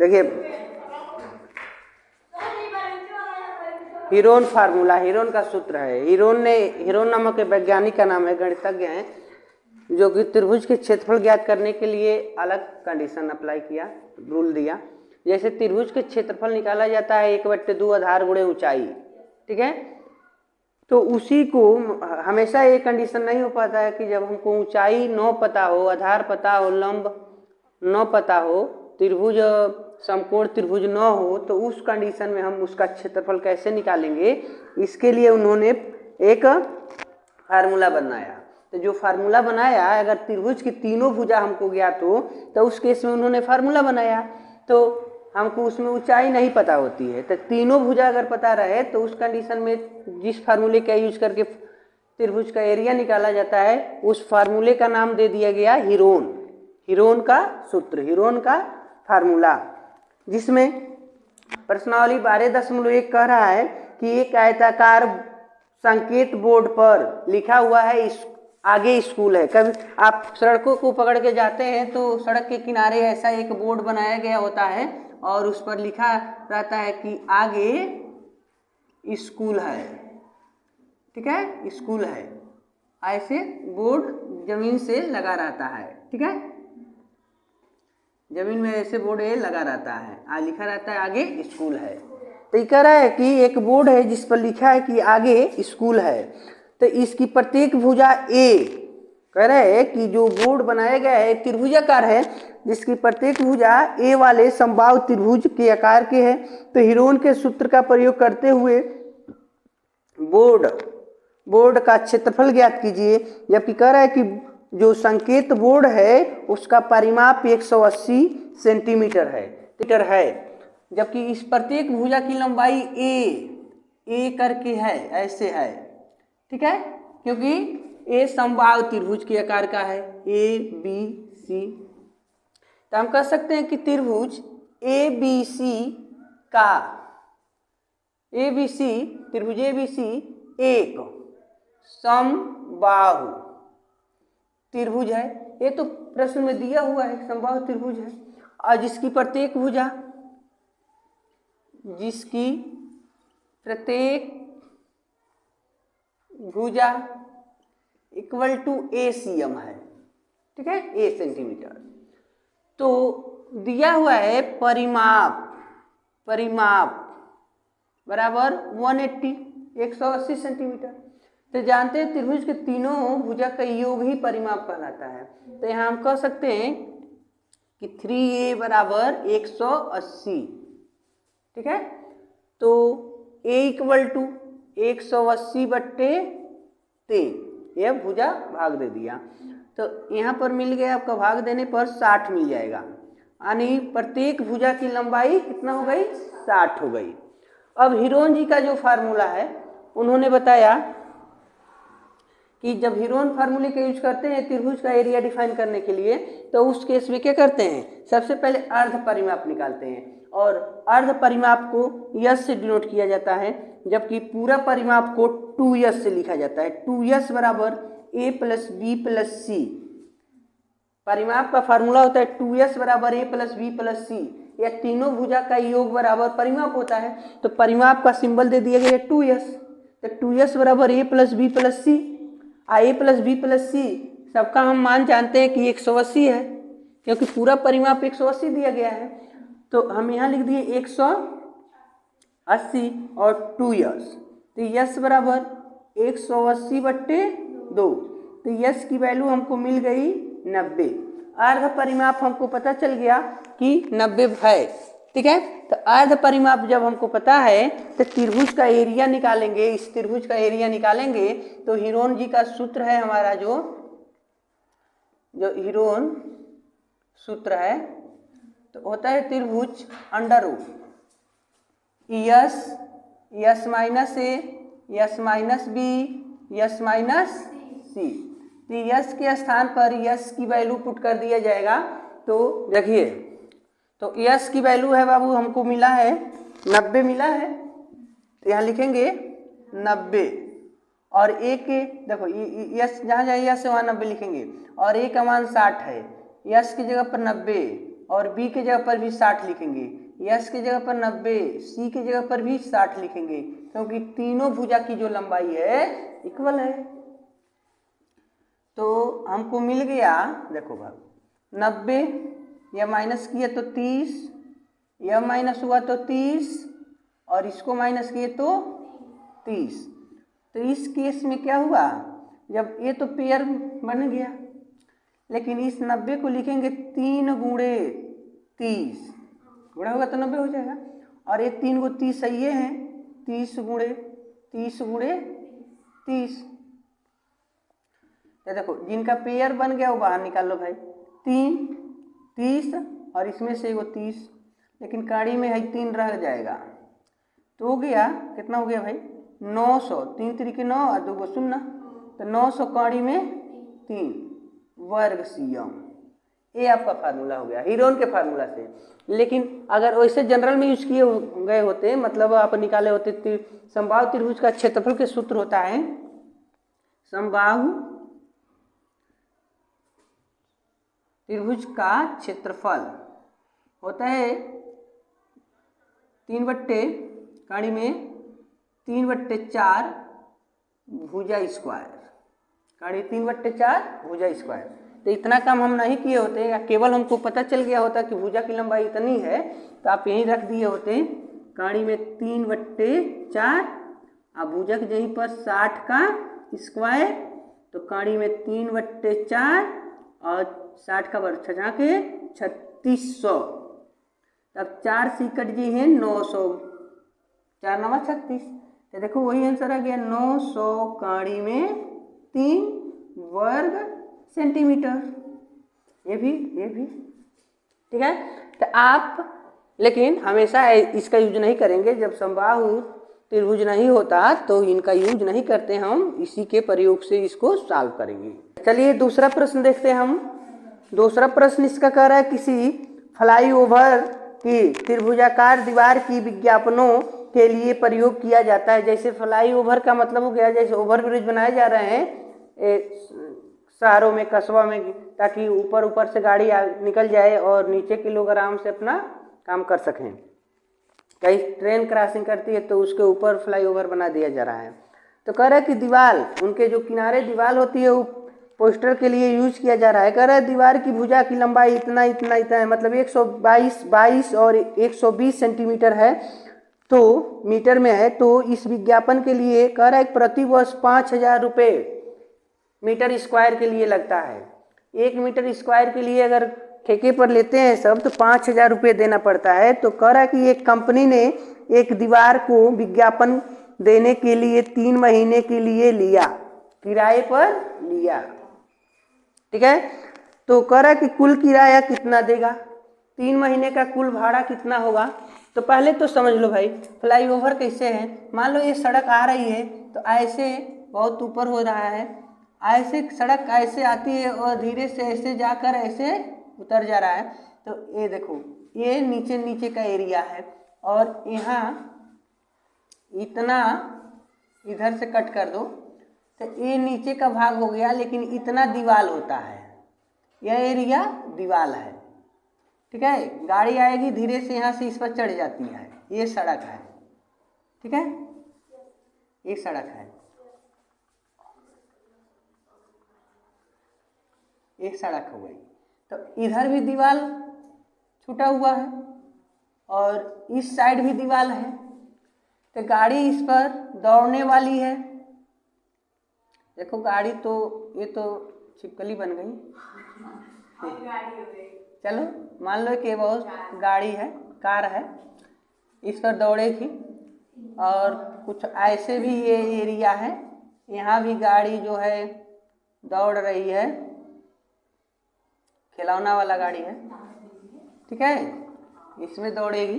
देखिए Heron formula, Heron का सूत्र है। हीरोन नामक के वैज्ञानिक का नाम है, गणितज्ञ हैं, जो कि त्रिभुज के क्षेत्रफल ज्ञात करने के लिए अलग कंडीशन अप्लाई किया, रूल दिया। जैसे त्रिभुज के क्षेत्रफल निकाला जाता है 1/2 आधार गुणे ऊंचाई, ठीक है। तो उसी को हमेशा ये कंडीशन नहीं हो पाता है कि जब हमको ऊंचाई 9 पता हो, आधार पता हो, लंब 9 पता हो, त्रिभुज समकोण त्रिभुज 9 हो, तो उस कंडीशन में हम उसका क्षेत्रफल कैसे निकालेंगे, इसके लिए उन्होंने एक फार्मूला बनाया। तो जो फार्मूला बनाया, अगर त्रिभुज की तीनों भुजा हमको ज्ञात हो तो उस केस में उन्होंने फार्मूला बनाया, तो हमको उसमें ऊंचाई नहीं पता होती है। तो तीनों भुजा अगर पता रहे तो उस कंडीशन में जिस फार्मूले का यूज करके त्रिभुज का एरिया निकाला जाता है, उस फार्मूले का नाम दे दिया गया हीरोन। हीरोन का सूत्र, हीरोन का फार्मूला, जिसमें प्रश्नावली 12.1 कह रहा है कि एक आयताकार संकेत बोर्ड पर लिखा हुआ है आगे स्कूल है। कभी आप सड़कों को पकड़ के जाते हैं तो सड़क के किनारे ऐसा एक बोर्ड बनाया गया होता है और उस पर लिखा रहता है कि आगे स्कूल है, ठीक है, स्कूल है। ऐसे बोर्ड जमीन से लगा रहता है, ठीक है, जमीन में ऐसे बोर्ड लगा रहता है, लिखा रहता है आगे स्कूल है। तो ये कह रहा है कि एक बोर्ड है जिस पर लिखा है कि आगे स्कूल है, तो इसकी प्रत्येक भुजा ए, कह रहे हैं कि जो बोर्ड बनाया गया है त्रिभुजाकार है, जिसकी प्रत्येक भुजा ए वाले समबाहु त्रिभुज के आकार के है। तो हीरोन के सूत्र का प्रयोग करते हुए बोर्ड का क्षेत्रफल ज्ञात कीजिए। जबकि कह रहा है कि जो संकेत बोर्ड है उसका परिमाप 180 सेंटीमीटर है, जबकि इस प्रत्येक भुजा की लंबाई ए करके है, ऐसे है, ठीक है, क्योंकि ए समबाहु त्रिभुज के आकार का है, ए बी सी। तो हम कह सकते हैं कि त्रिभुज ए बी सी त्रिभुज ए बी सी एक समबाहु त्रिभुज है। ये तो प्रश्न में दिया हुआ है, समबाहु त्रिभुज है, और जिसकी प्रत्येक भुजा इक्वल टू ए सीएम है, ठीक है, ए सेंटीमीटर। तो दिया हुआ है परिमाप बराबर 180 सेंटीमीटर। तो जानते हैं त्रिभुज के तीनों भुजा का योग ही परिमाप कहलाता है। तो यहाँ हम कह सकते हैं कि 3a बराबर 180, ठीक है। तो a इक्वल टू 180/3, यह भुजा भाग दे दिया। तो यहाँ पर मिल गया, आपका भाग देने पर 60 मिल जाएगा, यानी प्रत्येक भुजा की लंबाई कितना हो गई, 60 हो गई। अब हीरोन जी का जो फार्मूला है, उन्होंने बताया कि जब हीरोन फार्मूले का यूज करते हैं त्रिभुज का एरिया डिफाइन करने के लिए, तो उस केस में क्या करते हैं, सबसे पहले अर्ध परिमाप निकालते हैं, और अर्ध परिमाप को यस से डिनोट किया जाता है, जबकि पूरा परिमाप को 2s से लिखा जाता है। 2s बराबर a प्लस बी प्लस सी। परिमाप का फार्मूला होता है 2s बराबर a प्लस बी प्लस सी। यह तीनों भुजा का योग बराबर परिमाप होता है। तो परिमाप का सिंबल दे दिया गया 2s। तो 2s बराबर a plus B plus C. a plus B plus C सबका हम मान जानते हैं कि 180 है, क्योंकि पूरा परिमाप 180 दिया गया है। तो हम यहाँ लिख दिए 180 और 2s। तो यस बराबर 180/2। तो यस की वैल्यू हमको मिल गई 90। अर्ध परिमाप हमको पता चल गया कि 90 है, ठीक है। तो अर्ध परिमाप जब हमको पता है तो त्रिभुज का एरिया निकालेंगे। इस त्रिभुज का एरिया निकालेंगे तो हीरोन जी का सूत्र है हमारा, जो हीरोन सूत्र है, तो होता है त्रिभुज under root S minus A, S minus B, S minus C. तो यस के स्थान पर यस की वैल्यू पुट कर दिया जाएगा। तो देखिए, तो यस की वैल्यू है बाबू, हमको मिला है 90 मिला है, तो यहाँ लिखेंगे 90, और ए के देखो यस जहाँ जहाँ यस है वहाँ 90 लिखेंगे, और ए का मान 60 है, यस की जगह पर 90 और बी के जगह पर भी 60 लिखेंगे, यस के जगह पर 90, सी के जगह पर भी 60 लिखेंगे, क्योंकि तीनों भुजा की जो लंबाई है इक्वल है। तो हमको मिल गया, देखो भाई 90, यह माइनस किया तो 30, यह माइनस हुआ तो 30 और इसको माइनस किए तो 30। तो इस केस में क्या हुआ, जब ये तो पेयर बन गया, लेकिन इस 90 को लिखेंगे 3 गुणे 30, गुणा होगा तो 90 हो जाएगा, और ये 3 को 30 सही है, 30 गुणे 30 गुणे 30। तो देखो जिनका पेयर बन गया वो बाहर निकाल लो भाई, 3 30 और इसमें से वो 30, लेकिन काड़ी में है 3 रह जाएगा, तो हो गया कितना हो गया भाई 900, 3 3 9 और 2 0, तो 900 काड़ी में 3 वर्ग सीएम। ये आपका फार्मूला हो गया हीरोन के फार्मूला से। लेकिन अगर वैसे जनरल में यूज किए गए होते, मतलब आप निकाले होते, समबाहु त्रिभुज का क्षेत्रफल के सूत्र होता है, समबाहु त्रिभुज का क्षेत्रफल होता है 3/4 भुजा स्क्वायर, काड़ी 3/4 भुजा स्क्वायर। तो इतना काम हम नहीं किए होते, या केवल हमको पता चल गया होता कि भुजा की लंबाई इतनी है, तो आप यहीं रख दिए होते काड़ी में 3/4 और भुजा की जगह पर 60 का स्क्वायर, तो काड़ी में 3/4 और 60 का वर्ग छजा के 3600, तब 4 से कट जी है 900, 4 9 36, तो देखो वही आंसर आ गया 900 काड़ी में 3 वर्ग सेंटीमीटर। ये भी ठीक है। तो आप लेकिन हमेशा इसका यूज नहीं करेंगे, जब समबाहु त्रिभुज नहीं होता तो इनका यूज नहीं करते, हम इसी के प्रयोग से इसको सॉल्व करेंगे। चलिए दूसरा प्रश्न देखते हैं हम। दूसरा प्रश्न इसका कह रहा है किसी फ्लाईओवर की त्रिभुजाकार दीवार की विज्ञापनों के लिए प्रयोग किया जाता है। जैसे फ्लाईओवर का मतलब हो गया, जैसे ओवरब्रिज बनाए जा रहे हैं शहरों में, कस्बा में, ताकि ऊपर से गाड़ी निकल जाए और नीचे के लोग आराम से अपना काम कर सकें। कहीं ट्रेन क्रॉसिंग करती है तो उसके ऊपर फ्लाईओवर बना दिया जा रहा है। तो कह रहा है कि दीवार, उनके जो किनारे दीवार होती है वो पोस्टर के लिए यूज किया जा रहा है। कह रहा है दीवार की भुजा की लंबाई इतना है, मतलब 122 और 120 सेंटीमीटर है, तो मीटर में है। तो इस विज्ञापन के लिए कह रहा है प्रति वर्ष 5000 रुपये मीटर स्क्वायर के लिए लगता है। 1 मीटर स्क्वायर के लिए अगर ठेके पर लेते हैं सब तो 5000 रुपये देना पड़ता है। तो कह रहा है कि एक कंपनी ने एक दीवार को विज्ञापन देने के लिए 3 महीने के लिए लिया, किराए पर लिया, ठीक है। तो कह रहा है कि कुल किराया कितना देगा, 3 महीने का कुल भाड़ा कितना होगा। तो पहले तो समझ लो भाई फ्लाईओवर कैसे है। मान लो ये सड़क आ रही है तो ऐसे बहुत ऊपर हो रहा है, ऐसे सड़क ऐसे आती है और धीरे से ऐसे जाकर ऐसे उतर जा रहा है। तो ये देखो ये नीचे का एरिया है और यहाँ इतना इधर से कट कर दो तो ये नीचे का भाग हो गया, लेकिन इतना दीवाल होता है, यह एरिया दीवाल है, ठीक है। गाड़ी आएगी धीरे से यहाँ से इस पर चढ़ जाती है, ये सड़क है, ठीक है, ये सड़क है, एक सड़क हो गई। तो इधर भी दीवाल छूटा हुआ है और इस साइड भी दीवाल है। तो गाड़ी इस पर दौड़ने वाली है। देखो गाड़ी तो ये तो छिपकली बन गई, चलो मान लो कि बहुत गाड़ी है, कार है, इस पर दौड़ेगी। और कुछ ऐसे भी ये एरिया है, यहाँ भी गाड़ी जो है दौड़ रही है, खिलौना वाला गाड़ी है, ठीक है, इसमें दौड़ेगी।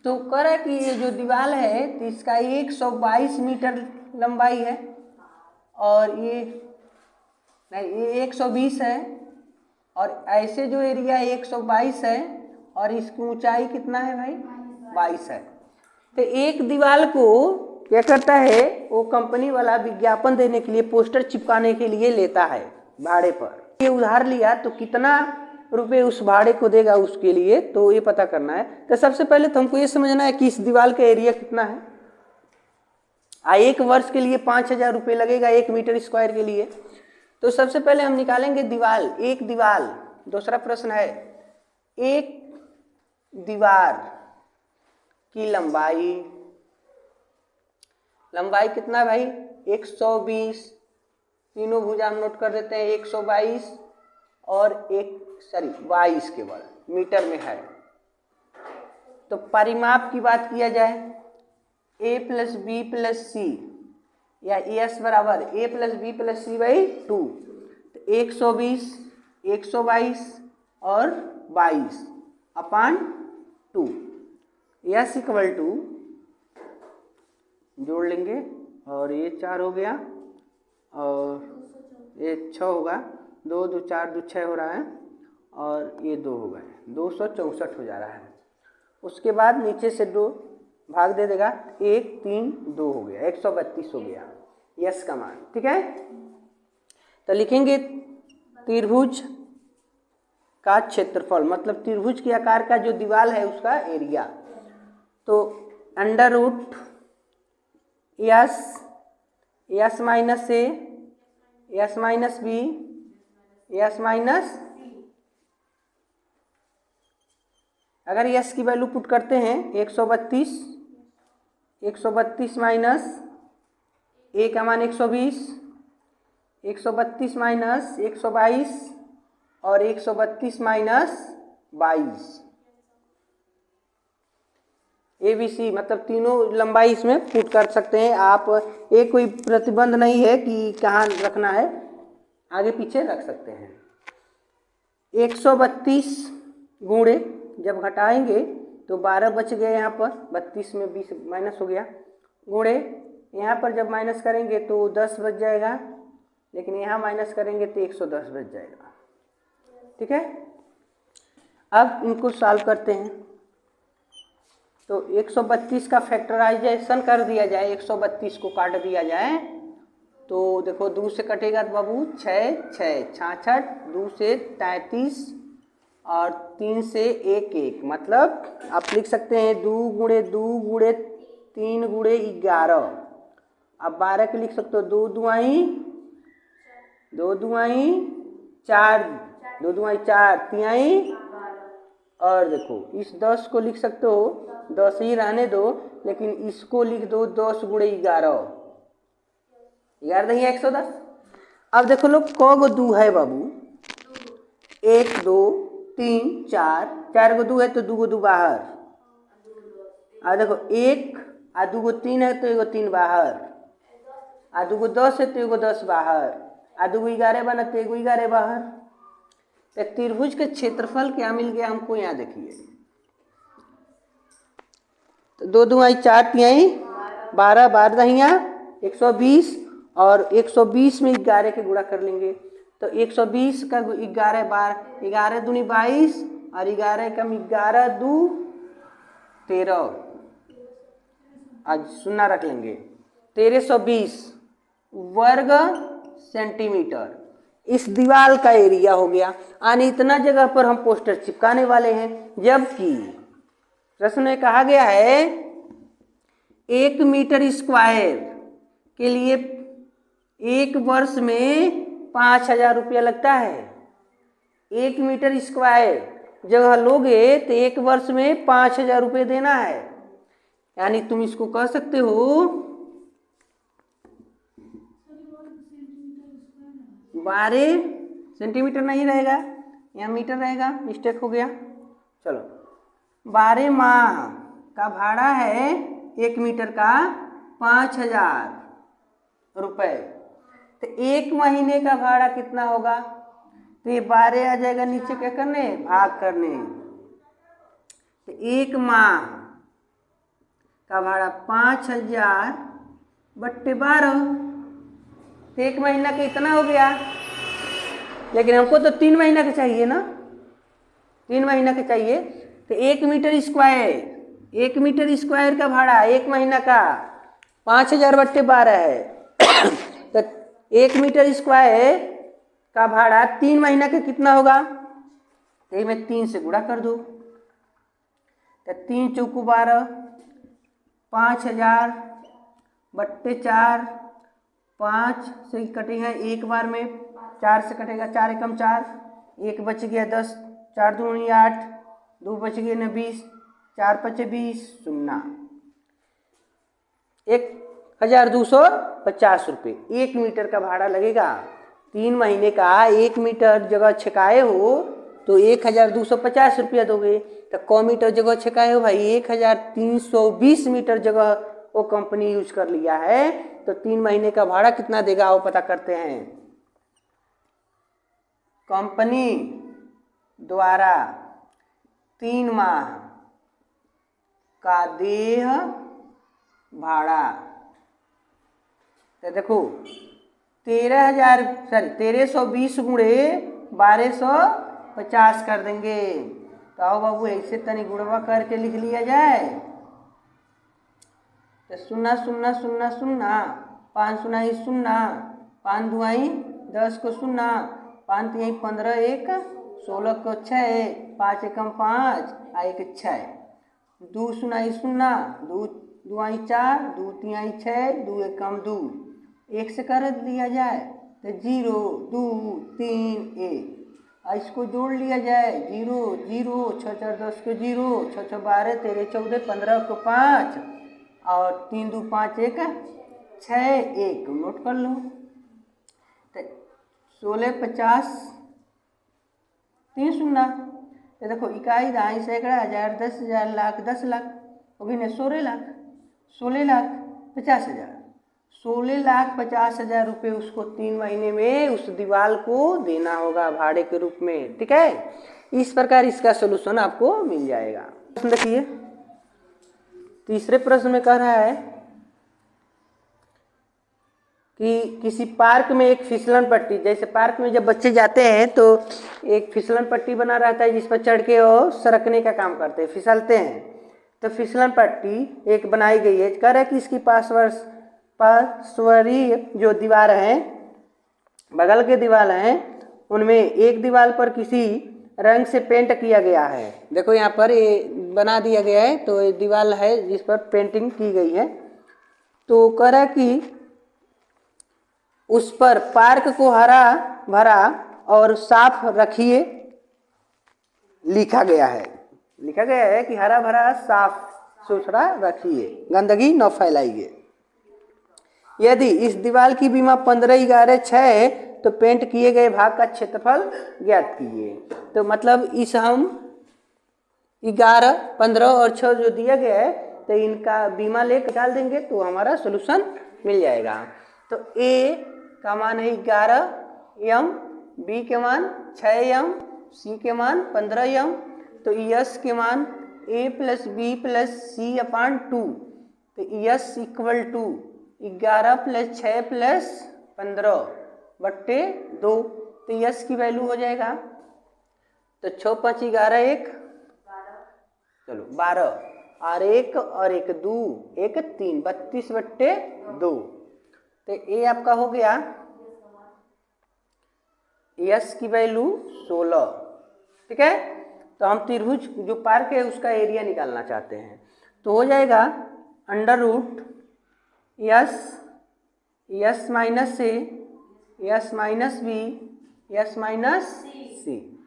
तो कह रहा है कि ये जो दीवार है तो इसका 122 मीटर लंबाई है और ये 120 है, और ऐसे जो एरिया 122 है और इसकी ऊंचाई कितना है भाई 22 है। तो एक दीवार को क्या करता है वो कंपनी वाला विज्ञापन देने के लिए, पोस्टर चिपकाने के लिए लेता है भाड़े पर। ये उधार लिया तो कितना रुपए उस भाड़े को देगा उसके लिए, तो ये पता करना है। तो सबसे पहले तो हमको ये समझना है कि इस दीवार का एरिया कितना है। एक वर्ष के लिए 5,000 रुपये लगेगा 1 मीटर स्क्वायर के लिए। तो सबसे पहले हम निकालेंगे दीवार, एक दीवार। दूसरा प्रश्न है एक दीवार की लंबाई, लंबाई कितना भाई 120, तीनों भुजा हम नोट कर देते हैं 122 और 22 केवल मीटर में है। तो परिमाप की बात किया जाए a plus B plus C या s बराबर a plus B plus C by 2, तो 120, 122 और 22 अपान 2, s इक्वल टू जोड़ लेंगे और ये 4 हो गया और ये 6 होगा, 2 2 4 2 6 हो रहा है और ये 2 हो गए, 264 हो जा रहा है। उसके बाद नीचे से 2 भाग दे देगा, 1 3 2 हो गया, 132 हो गया यस का मान। ठीक है, तो लिखेंगे त्रिभुज का क्षेत्रफल, मतलब त्रिभुज के आकार का जो दीवार है उसका एरिया। तो under root S minus A, S minus B, S minus, अगर यस की वैल्यू पुट करते हैं 132 माइनस ए का मान 120, 132 माइनस 122 और 132 माइनस 22, ABC मतलब तीनों लंबाई इसमें पुट कर सकते हैं आप। एक कोई प्रतिबंध नहीं है कि कहाँ रखना है, आगे पीछे रख सकते हैं। 132 गुणे जब घटाएंगे तो 12 बच गए, यहाँ पर 32 में 20 माइनस हो गया, गुणे यहाँ पर जब माइनस करेंगे तो 10 बच जाएगा, लेकिन यहाँ माइनस करेंगे तो 110 बच जाएगा। ठीक है, अब इनको सॉल्व करते हैं। तो 132 का फैक्टराइजेशन कर दिया जाए, 132 को काट दिया जाए तो देखो 2 से कटेगा तो बाबू 6 6 66, 2 से 33 और 3 से 1 1, मतलब आप लिख सकते हैं 2 गुणे 2 गुणे 3 गुणे 11। अब 12 के लिख सकते हो 2 दुआई 4, 2 दुआई 4, तिहाई, और देखो इस 10 को लिख सकते हो, 10 ही रहने दो, लेकिन इसको लिख दो 10 गुणे 11, 11 नहीं 110। अब देखो लोग कौगो 2 है बाबू, 1 2 3 4 गो 2 है तो 2 गो 2 बाहर, और देखो 1 आ 2 गो 3 है तो 1 गो 3 बाहर, आ 2 गो 10 है तो 1 गो 10 बाहर, आ 2 गो 11 बना तो 1 गो 11 बाहर। तो त्रिभुज के क्षेत्रफल क्या मिल गया हमको, यहाँ देखिए, तो 2 दुआई 4 तिहाई 12, 12 दहिया 120 और 120 में 11 के गुणा कर लेंगे तो 120 का 11 12, 11 दूनी 22 और 11 कम 11 2 13, आज शून्य रख लेंगे, 1320 वर्ग सेंटीमीटर इस दीवार का एरिया हो गया। यानी इतना जगह पर हम पोस्टर चिपकाने वाले हैं, जबकि प्रश्न में कहा गया है 1 मीटर स्क्वायर के लिए 1 वर्ष में 5,000 रुपया लगता है। 1 मीटर स्क्वायर जगह लोगे तो 1 वर्ष में 5,000 रुपये देना है। यानी तुम इसको कह सकते हो 12 सेंटीमीटर नहीं रहेगा, यहाँ मीटर रहेगा, मिस्टेक हो गया। चलो 12 माह का भाड़ा है 1 मीटर का 5,000 रुपये, तो 1 महीने का भाड़ा कितना होगा, तो ये 12 आ जाएगा नीचे क्या करने, भाग करने, तो 1 माह का भाड़ा 5,000 बट्टे 12, तो 1 महीना का इतना हो गया। लेकिन हमको तो 3 महीना का चाहिए ना, 3 महीना का चाहिए, तो 1 मीटर स्क्वायर का भाड़ा 1 महीना का 5,000 बट्टे 12 है, तो 1 मीटर स्क्वायर का भाड़ा 3 महीना का कितना होगा, तो ये मैं 3 से गुणा कर दो, तो 3 चौको 12, 5000 बट्टे 4, 5 से कटेगा एक बार में, 4 से कटेगा, 4 एकम 4, 1 बच गया 10, 4 दूनी 8, 2 बच गए न 20, 4 पचे 20, 0। 1250 रुपये 1 मीटर का भाड़ा लगेगा। 3 महीने का 1 मीटर जगह छिकाए हो तो 1250 रुपया दोगे। तो क मीटर जगह छिकाए हो भाई, 1320 मीटर जगह वो कंपनी यूज कर लिया है। तो 3 महीने का भाड़ा कितना देगा वो पता करते हैं। कंपनी द्वारा 3 माह का देय भाड़ा, तो देखो 1320 गुणे 1250 कर देंगे। तो आओ बाबू ऐसे तनी गुणवा करके लिख लिया जाए। तो 0 0 0 0, 5 0 0, 5 2 10 को 0, 5 3 15 1 16 को 6, 5 एकम 5 1 6, 2 0 0, 2 2 4, 2 3 6, 2 एकम 2, 1 से कर लिया जाए तो 0 2 3 1, इसको जोड़ लिया जाए 0 0, 6 4 10 को 0, 6 6 12, 13 14, 15 को 5 और 3 2 5 1 6 1 नोट कर लो। तो 16 50 3 0, तो देखो इकाई दहाई सैकड़ा हजार 10,000 लाख 10 लाख हो गई ना, 16 लाख 16,50,000, 16,50,000 रुपये उसको 3 महीने में उस दीवार को देना होगा भाड़े के रूप में। ठीक है, इस प्रकार इसका सलूशन आपको मिल जाएगा। देखिए तीसरे प्रश्न में कह रहा है कि किसी पार्क में एक फिसलन पट्टी, जैसे पार्क में जब बच्चे जाते हैं तो एक फिसलन पट्टी बना रहता है जिस पर चढ़ के वो सरकने का काम करते हैं, फिसलते हैं। तो फिसलन पट्टी एक बनाई गई है, कह रहा है कि इसकी पार्श्वरीय जो दीवार हैं, बगल के दीवार हैं, उनमें एक दीवार पर किसी रंग से पेंट किया गया है। देखो यहाँ पर ये बना दिया गया है, तो ये दीवार है जिस पर पेंटिंग की गई है। तो कह रहा है कि उस पर पार्क को हरा भरा और साफ रखिए लिखा गया है कि हरा भरा साफ सुथरा रखिए, गंदगी न फैलाइए। यदि इस दीवार की बीमा 15/11/6 है तो पेंट किए गए भाग का क्षेत्रफल ज्ञात कीजिए। तो मतलब इस हम 11, 15 और 6 जो दिया गया है तो इनका बीमा ले निकाल देंगे तो हमारा सोल्यूशन मिल जाएगा। तो ए का मान है 11m, बी के मान 6m, सी के मान 15m, तो यस के मान a + b + c/2, तो यस = 11 + 6 + 15/2। तो यस की वैल्यू हो जाएगा, तो 6 5 11 1 चलो 12 और 1 और 1 2 1 3 32/2। तो ये आपका हो गया यस की वैल्यू 16। ठीक है, तो हम त्रिभुज जो पार्क है उसका एरिया निकालना चाहते हैं, तो हो जाएगा √ S minus A, S minus B, S minus C.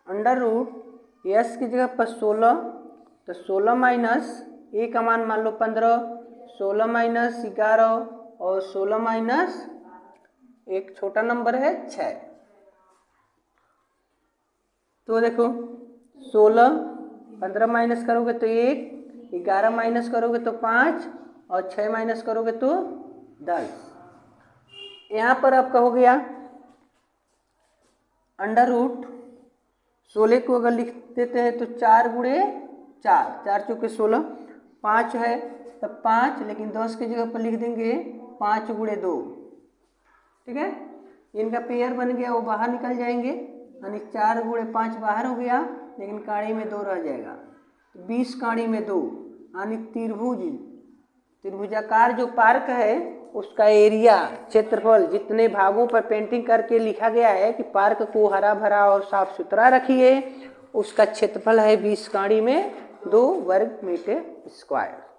√ S की जगह पर 16, तो 16 माइनस ए का मान लो 15, 16 माइनस 11 और 16 माइनस एक छोटा नंबर है 6। तो देखो 16, 15 माइनस करोगे तो 1, 11 माइनस करोगे तो 5 और 6 माइनस करोगे तो 10। यहाँ पर आपका हो गया √ 16 को अगर लिख देते हैं तो 4 गुणे 4, 4 चौके 16, 5 है तो 5, लेकिन 10 की जगह पर लिख देंगे 5 गुणे 2। ठीक है, इनका पेयर बन गया, वो बाहर निकल जाएंगे, यानी 4 गुणे 5 बाहर हो गया, लेकिन काड़ी में 2 रह जाएगा, 20 काड़ी में 2, यानी त्रिभुजाकार जो पार्क है उसका एरिया क्षेत्रफल जितने भागों पर पेंटिंग करके लिखा गया है कि पार्क को हरा भरा और साफ सुथरा रखिए, उसका क्षेत्रफल है 20 गाड़ी में 2 वर्ग मीटर स्क्वायर।